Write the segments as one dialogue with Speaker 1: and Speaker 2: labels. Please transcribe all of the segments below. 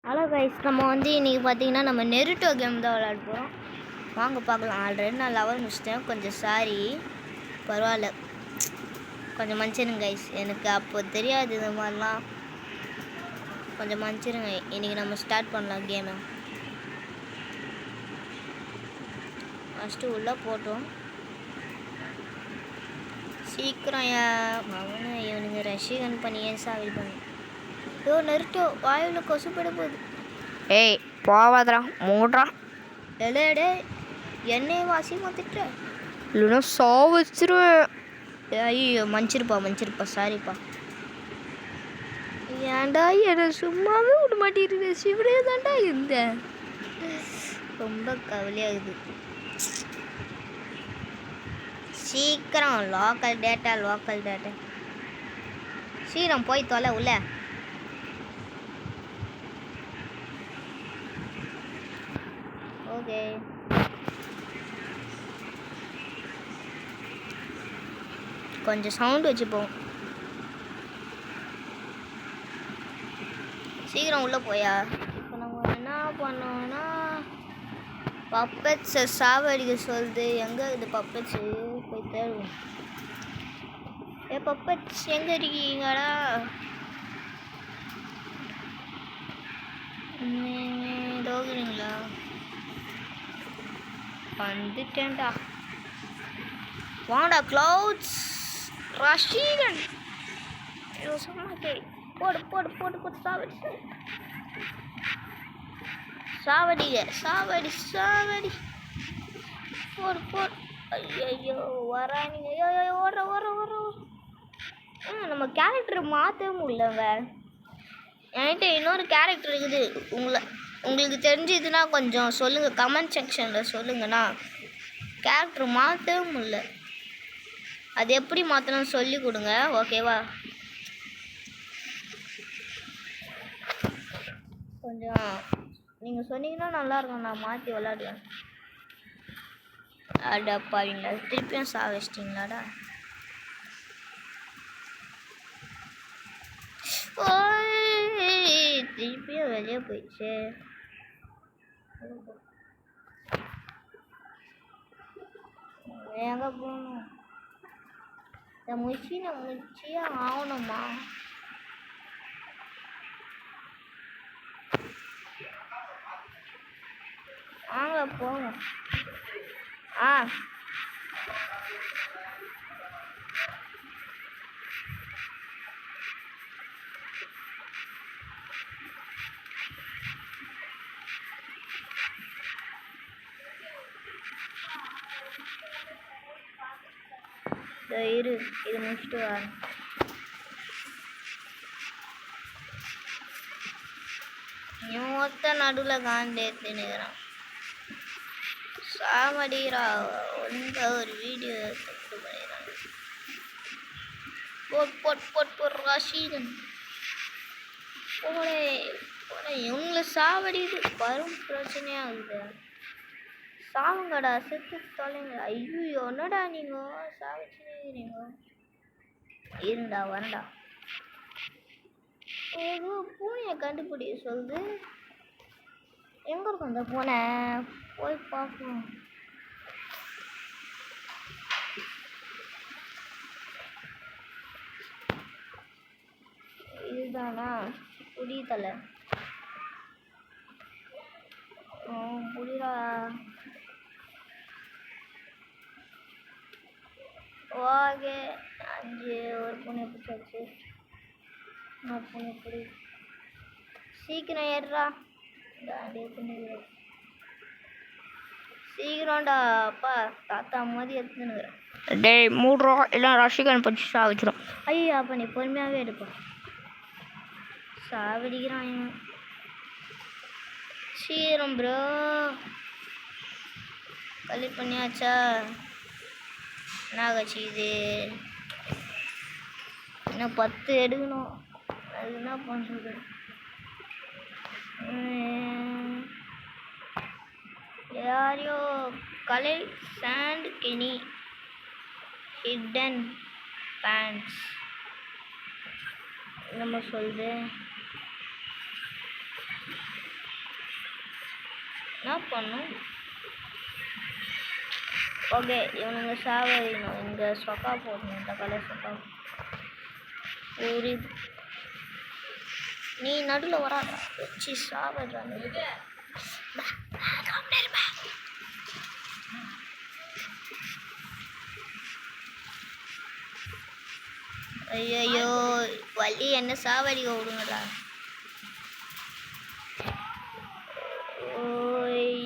Speaker 1: Hello guys, நம்ம இன்றைக்கி பார்த்தீங்கன்னா நம்ம நெருட்டோ கேம் தான் விளையாட போகிறோம். வாங்க பார்க்கலாம். ஆல்ரெடி நான் லெவல் முடிச்சிட்டேன். கொஞ்சம் சாரி, பரவாயில்ல, கொஞ்சம் மன்னிச்சிருங்க கைஸ். எனக்கு அப்போ தெரியாது இந்த மாதிரிலாம், கொஞ்சம் மன்னிச்சிருங்க. இன்றைக்கி நம்ம ஸ்டார்ட் பண்ணலாம் கேமை. ஃபஸ்ட்டு உள்ளே போட்டோம். சீக்கிரம் அவனு இவனுங்க ரஷ்யன் பண்ணி ஏன் சாவி பண்ணி நெருட்டோ வாயில் கொசுப்பட போகுது.
Speaker 2: ஏய் போவாதரா மூடுறா.
Speaker 1: எடே என்னையே வாசி மாத்திட்ட,
Speaker 2: இல்லைன்னா சாவச்சிருவேன்.
Speaker 1: ஐயோ மன்னிச்சிருப்பா சாரிப்பா. ஏன்டா என்னை சும்மாவே விட மாட்டேங்குது. சிவனே தான்டா இருந்தேன். ரொம்ப கவலையாகுது. சீக்கிரம் லோக்கல் டேட்டா சீக்கிரம் போய் தொலை உள்ள. ஓகே, கொஞ்சம் சவுண்ட் வச்சுப்போம். சீக்கிரம் உள்ளே போயா. இப்போ நம்ம என்ன பண்ணோம்னா பப்பட்ஸை சாவடிக்க சொல்லுது. எங்கே இருக்குது பப்பட்ஸு? போய் தேடுவோம். பப்பட்ஸ் எங்கே இருக்கீங்கடா? தோகுறீங்களா? வந்துட்டேன்டா. வாடா க்ளவுட்ஸ் ரஷீகன். போடு போடு போடு போட்டு சாவடி போடு போடு. ஐயோ வரானிங்க. ஐயோ ஓடுற. நம்ம கேரக்டர் மாற்றவே முடியலங்க. என்கிட்ட இன்னொரு கேரக்டர் இருக்குது. உங்களுக்கு தெரிஞ்சதுன்னா கொஞ்சம் சொல்லுங்கள், கமெண்ட் செக்ஷனில் சொல்லுங்கண்ணா. கேரக்டர் மாற்றவே முடியல. அது எப்படி மாற்றணும்னு சொல்லி கொடுங்க, ஓகேவா? கொஞ்சம் நீங்கள் சொன்னீங்கன்னா நல்லாயிருக்கும், நான் மாற்றி விளாடுவேன். அடப்பாவீங்களா, திருப்பியும் சாவச்சிட்டிங்களாடா? திருப்பியும் வெளியே போயிடுச்சு. எங்கே போகணும்? இந்த முடிச்சியே ஆகணுமா? வாங்க போவோம். இது முடிச்சுட்டு வரேன். மொத்த நடுவில் காண்டேத்துனுக்கிறான். சாமடிரா ஒழுங்க ஒரு வீடியோ எடுத்து பண்ணிடுறாங்க. போட் ரஷீதன் போனே இவங்களை சாவடிது. வரும் பிரச்சனையாகுது. சாவுங்கடா, செத்து தொலைங்க. ஐயோ என்னடா நீங்கள் சாவச்சினீங்க. இருண்டா வரண்டா. ஏதோ பூனையை கண்டுபிடிக்க சொல்லுது. எங்கே இருக்கும் அந்த பூனை? போய் பார்க்கணும். இதுதானா புடித்தலை? புடிடா. ஓகே, 5 ஒரு பூனை பிடிச்சாச்சு. பூனை பிடி. சீக்கிரம் ஏறுறா. சீக்கிரம்டா. அப்பா தாத்தா மாதிரி எடுத்துனுக்குறேன்.
Speaker 2: டேய் மூடுறா, இல்லை ரஷிகன் பற்றி சாவச்சிடும்.
Speaker 1: ஐயோ அப்போ நீ பொறுமையாகவே எடுப்பா. சாவடிக்கிறான். சீக்கிரம் ப்ரோ. கலெக்ட் பண்ணியாச்சா? என்ன கட்சி இது? இன்னும் 10 எடுக்கணும். அது என்ன பண்ணுறது? யாரையோ கலை சாண்ட் கெனி ஹிடன் பேண்ட்ஸ் நம்ம சொல்லுது. என்ன பண்ணும்? ஓகே, இவனுங்க சாவடிக்கணும். இங்கே சொக்கா போடணும். இந்த கலர் சொக்கா ஒரு நீ நடுவில் வராத வச்சு சாவடிறாங்க. ஐயோ வள்ளி என்ன சாவடிக்க விடுங்கடா. ஓய்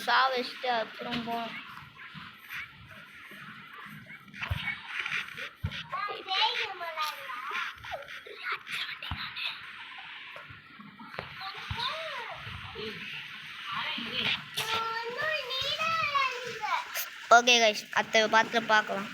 Speaker 1: சாவடிச்சுட்டு அப்புறம் போனோம். ஓகே கைஸ், அடுத்த பாத்திரம் பார்க்கலாம்.